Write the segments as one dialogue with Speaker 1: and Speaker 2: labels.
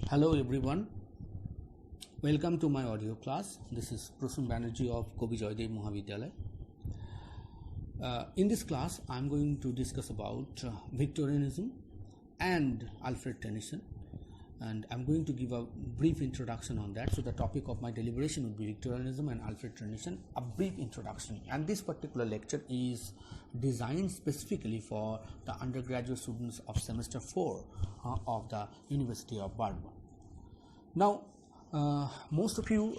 Speaker 1: Hello everyone, welcome to my audio class. This is Prasun Banerjee of Kobi Joydev Mahavidyalaya. In this class, I am going to discuss about Victorianism and Alfred Tennyson, and I am going to give a brief introduction on that. So the topic of my deliberation would be Victorianism and Alfred Tennyson, a brief introduction. And this particular lecture is designed specifically for the undergraduate students of semester 4 of the University of Burma. Now, most of you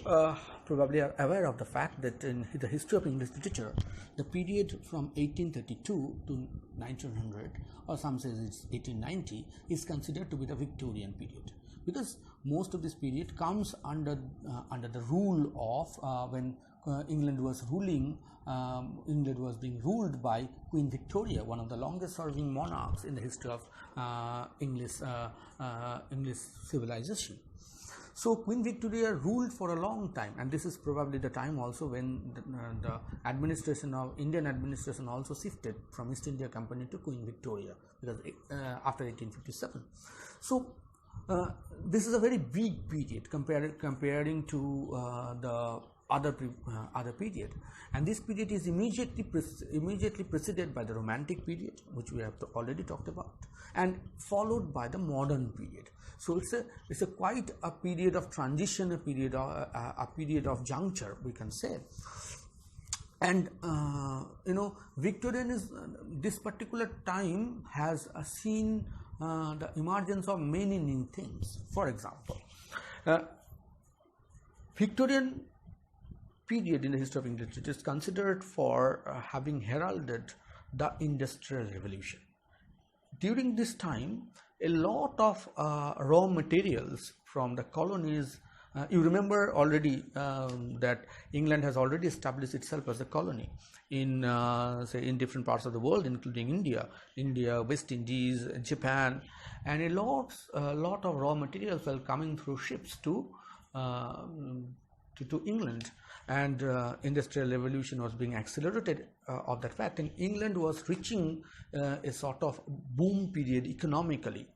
Speaker 1: probably are aware of the fact that in the history of English literature, the period from 1832 to 1900, or some say it's 1890, is considered to be the Victorian period, because most of this period comes under the rule of when England was ruling. England was being ruled by Queen Victoria, one of the longest serving monarchs in the history of English civilization. So Queen Victoria ruled for a long time, and this is probably the time also when the administration of Indian administration also shifted from East India Company to Queen Victoria, because after 1857. So this is a very big period comparing to the other period, and this period is immediately preceded by the Romantic period, which we have already talked about, and followed by the modern period. So it's a quite a period of transition, a period of juncture, we can say. And Victorianism, this particular time has seen the emergence of many new things. For example, Victorian period in the history of English literature is considered for having heralded the Industrial Revolution. During this time, a lot of raw materials from the colonies, you remember already that England has already established itself as a colony in in different parts of the world, including India, West Indies, Japan, and a lot of raw materials were coming through ships to England, and Industrial Revolution was being accelerated of that fact, and England was reaching a sort of boom period economically.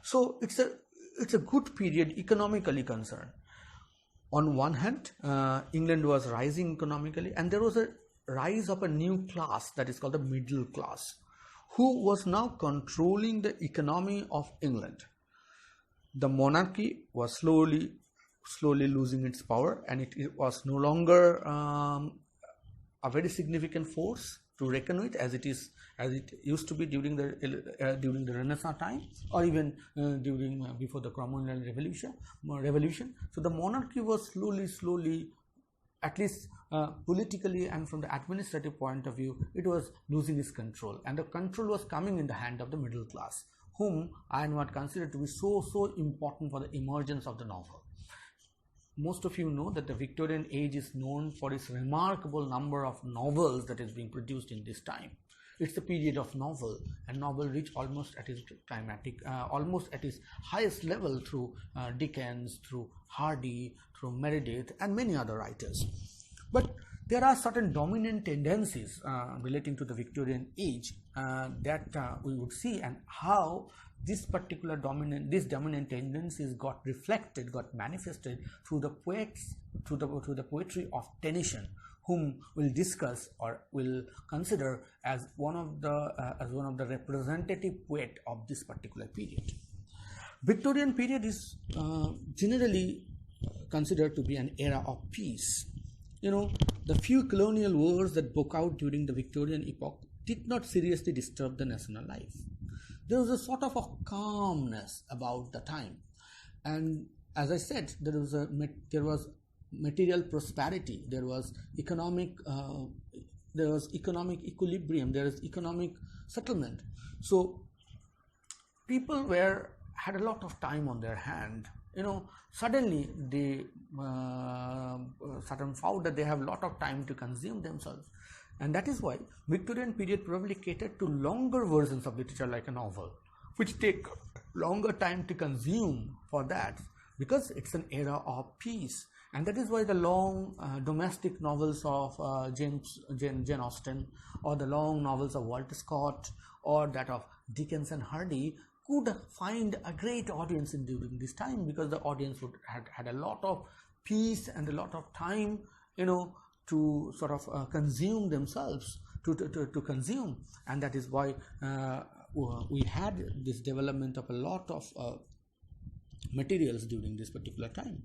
Speaker 1: So it's a good period economically concerned. On one hand, England was rising economically, and there was a rise of a new class that is called the middle class, who was now controlling the economy of England. The monarchy was slowly losing its power, and it was no longer a very significant force to reckon with as it used to be during the Renaissance time, or even before the Cromwellian revolution. So the monarchy was slowly, at least politically and from the administrative point of view, it was losing its control, and the control was coming in the hand of the middle class, whom I would consider to be so important for the emergence of the novel. Most of you know that the Victorian age is known for its remarkable number of novels that is being produced in this time. It's the period of novel, and novel reached almost at its climatic, almost at its highest level through Dickens, through Hardy, through Meredith, and many other writers. But there are certain dominant tendencies relating to the Victorian age that we would see, and how this particular dominant tendencies got manifested through the poets, through the poetry of Tennyson, whom we'll discuss or will consider as one of the representative poet of this particular period. Victorian period is generally considered to be an era of peace. The few colonial wars that broke out during the Victorian epoch did not seriously disturb the national life. There was a sort of a calmness about the time, and as I said, there was material prosperity, there was economic equilibrium, there is economic settlement. So people had a lot of time on their hand. Suddenly they found that they have a lot of time to consume themselves. And that is why Victorian period probably catered to longer versions of literature like a novel, which take longer time to consume for that, because it's an era of peace. And that is why the long domestic novels of Jane Austen, or the long novels of Walter Scott, or that of Dickens and Hardy could find a great audience in during this time, because the audience had a lot of peace and a lot of time, to sort of consume themselves, to consume. And that is why we had this development of a lot of materials during this particular time.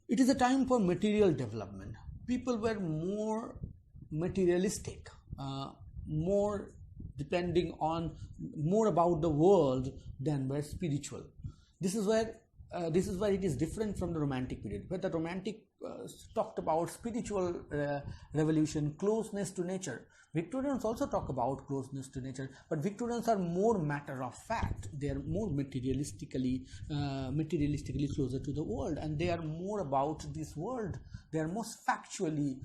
Speaker 1: It is a time for material development. People were more materialistic, more depending on more about the world than were spiritual. This is where it is different from the Romantic period, where the Romantic talked about spiritual revolution, closeness to nature. Victorians also talk about closeness to nature, but Victorians are more matter of fact. They are more materialistically closer to the world, and they are more about this world. They are most factually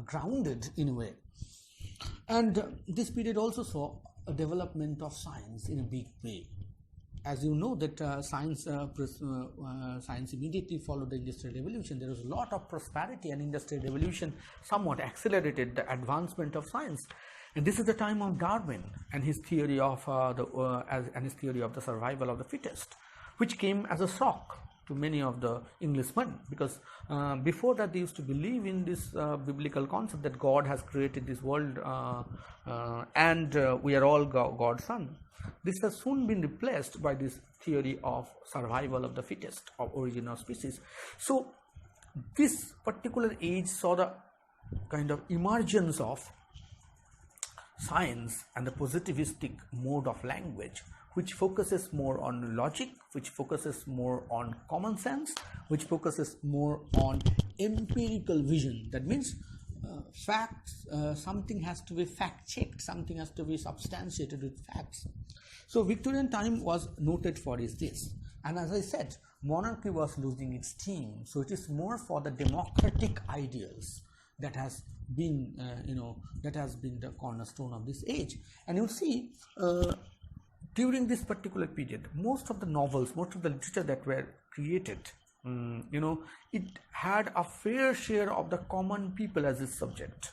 Speaker 1: grounded in a way. And this period also saw a development of science in a big way. As you know that science immediately followed the Industrial Revolution. There was a lot of prosperity, and Industrial Revolution somewhat accelerated the advancement of science. And this is the time of Darwin and his theory of the survival of the fittest, which came as a shock to many of the Englishmen, because before that they used to believe in this biblical concept that God has created this world and we are all God's son. This has soon been replaced by this theory of survival of the fittest, of origin of species. So this particular age saw the kind of emergence of science and the positivistic mode of language, which focuses more on logic, which focuses more on common sense, which focuses more on empirical vision. That means facts, something has to be fact-checked, something has to be substantiated with facts. So Victorian time was noted for this. And as I said, monarchy was losing its steam. So it is more for the democratic ideals that has been, the cornerstone of this age. And you see, during this particular period, most of the novels, most of the literature that were created, it had a fair share of the common people as its subject.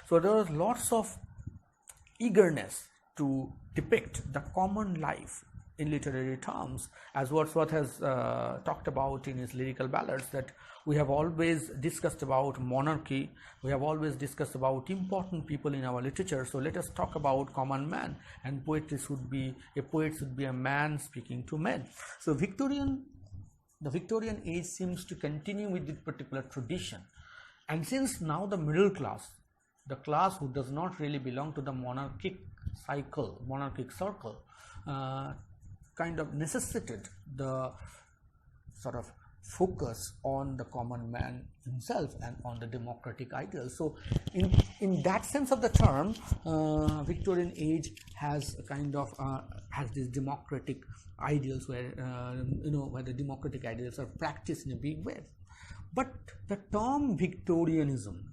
Speaker 1: So there was lots of eagerness to depict the common life in literary terms, as Wordsworth has talked about in his lyrical ballads, that we have always discussed about monarchy, we have always discussed about important people in our literature, so let us talk about common man, and poetry should be a man speaking to men. So the Victorian age seems to continue with this particular tradition. And since now the middle class, the class who does not really belong to the monarchic circle, kind of necessitated the sort of focus on the common man himself and on the democratic ideals. So in that sense of the term, Victorian age has kind of has these democratic ideals where where the democratic ideals are practiced in a big way. But the term Victorianism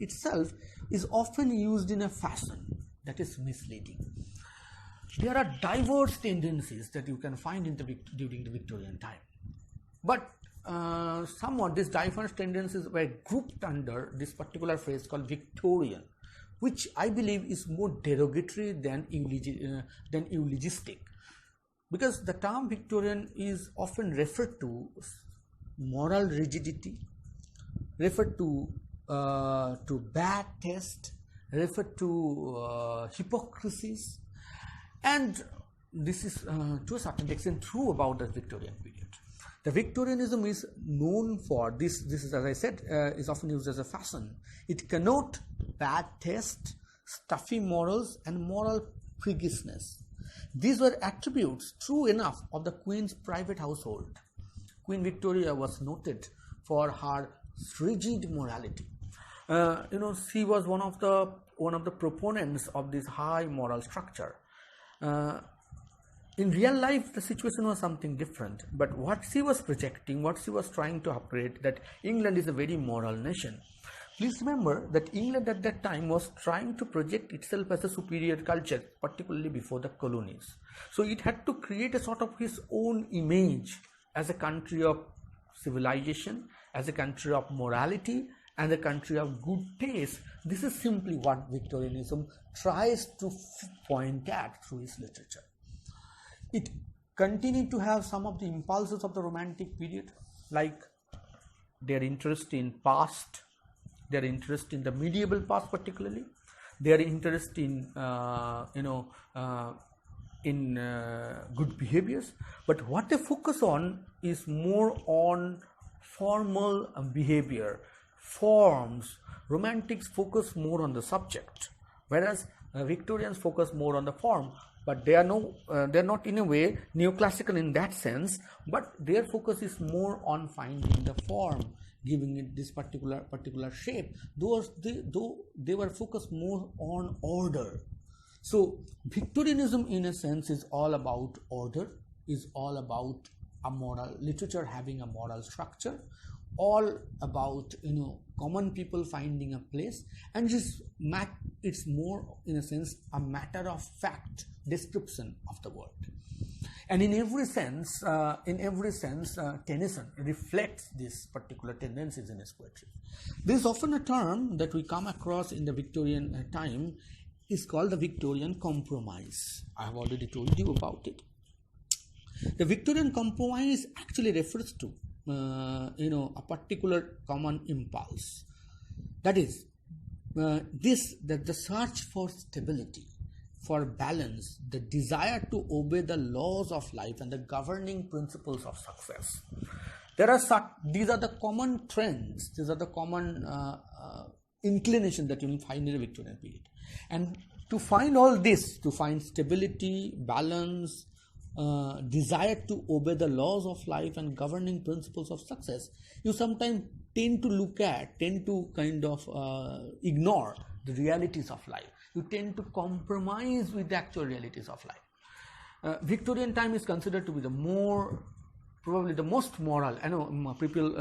Speaker 1: itself is often used in a fashion that is misleading. There are diverse tendencies that you can find during the Victorian time, but somewhat these diverse tendencies were grouped under this particular phrase called Victorian, which I believe is more derogatory than eulogistic, because the term Victorian is often referred to moral rigidity, referred to bad taste, referred to hypocrisies, and this is to a certain extent true about the Victorian period. The Victorianism is known for this is, as I said, is often used as a fashion. It connotes bad taste, stuffy morals, and moral priggishness. These were attributes, true enough, of the Queen's private household. Queen Victoria was noted for her rigid morality. She was one of the proponents of this high moral structure. In real life, the situation was something different, but what she was projecting, what she was trying to upgrade, that England is a very moral nation. Please remember that England at that time was trying to project itself as a superior culture, particularly before the colonies. So it had to create a sort of its own image as a country of civilization, as a country of morality, and a country of good taste. This is simply what Victorianism tries to point at through its literature. It continued to have some of the impulses of the Romantic period, like their interest in past, their interest in the medieval past particularly, their interest in good behaviors. But what they focus on is more on formal behavior, forms. Romantics focus more on the subject, whereas Victorians focus more on the form. But they are not in a way neoclassical in that sense, but their focus is more on finding the form, giving it this particular shape. Though they were focused more on order. So Victorianism in a sense is all about order, is all about a moral literature having a moral structure, all about common people finding a place, and it's more in a sense a matter of fact description of the world. And in every sense, Tennyson reflects these particular tendencies in his poetry. There is often a term that we come across in the Victorian time is called the Victorian Compromise. I have already told you about it. The Victorian Compromise actually refers to a particular common impulse. That is that the search for stability, for balance, the desire to obey the laws of life and the governing principles of success. These are the common trends, these are the common inclination that you will find in the Victorian period. And to find all this, to find stability, balance, desire to obey the laws of life and governing principles of success, you sometimes tend to kind of ignore the realities of life. You tend to compromise with the actual realities of life. Victorian time is considered to be probably the most moral. I know people,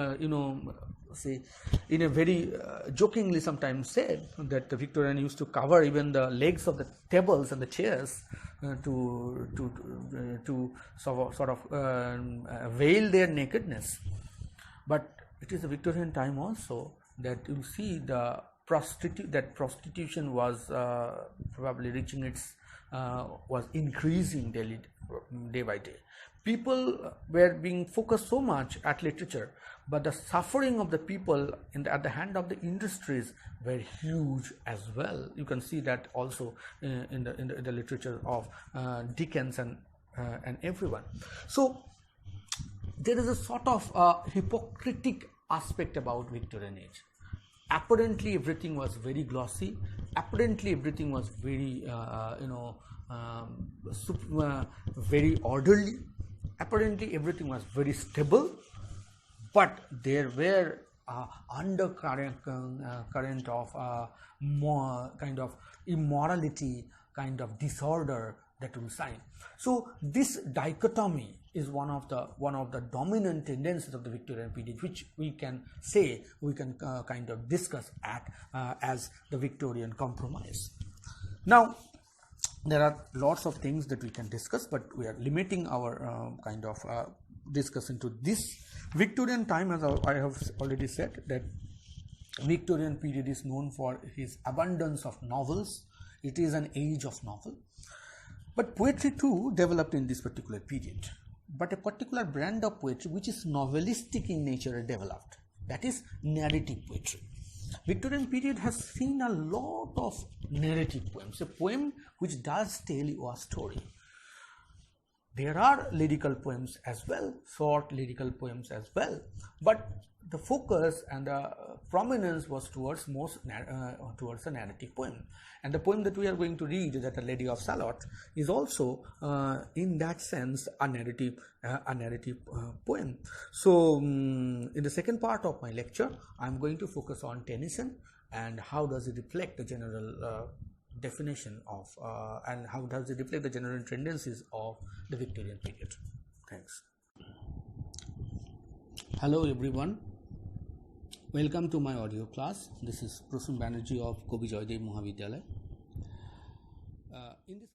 Speaker 1: say in a very jokingly sometimes said that the Victorian used to cover even the legs of the tables and the chairs to sort of veil their nakedness. But it is the Victorian time also that you see that prostitution was probably reaching was increasing day by day. People were being focused so much at literature, but the suffering of the people at the hand of the industries were huge as well. You can see that also in the literature of Dickens and everyone. So there is a sort of hypocritic aspect about Victorian age. Apparently everything was very glossy. Apparently everything was very very orderly. Apparently everything was very stable, but there were undercurrent of more kind of immorality, kind of disorder that will sign. So this dichotomy is one of the dominant tendencies of the Victorian period, which we can kind of discuss as the Victorian Compromise. Now, there are lots of things that we can discuss, but we are limiting our kind of discussion to this. Victorian time, as I have already said, that Victorian period is known for its abundance of novels. It is an age of novel. But poetry too developed in this particular period. But a particular brand of poetry which is novelistic in nature developed. That is narrative poetry. Victorian period has seen a lot of narrative poems, a poem which does tell you a story. There are lyrical poems as well, short lyrical poems as well, but the focus and the prominence was towards a narrative poem. And the poem that we are going to read, that the Lady of Shalott, is also in that sense a narrative poem. So in the second part of my lecture, I am going to focus on Tennyson and how does it reflect the general definition of and how does it reflect the general tendencies of the Victorian period. Thanks. Hello everyone. Welcome to my audio class. This is Prasun Banerjee of Kobi Joydev Mahavidyalaya. In this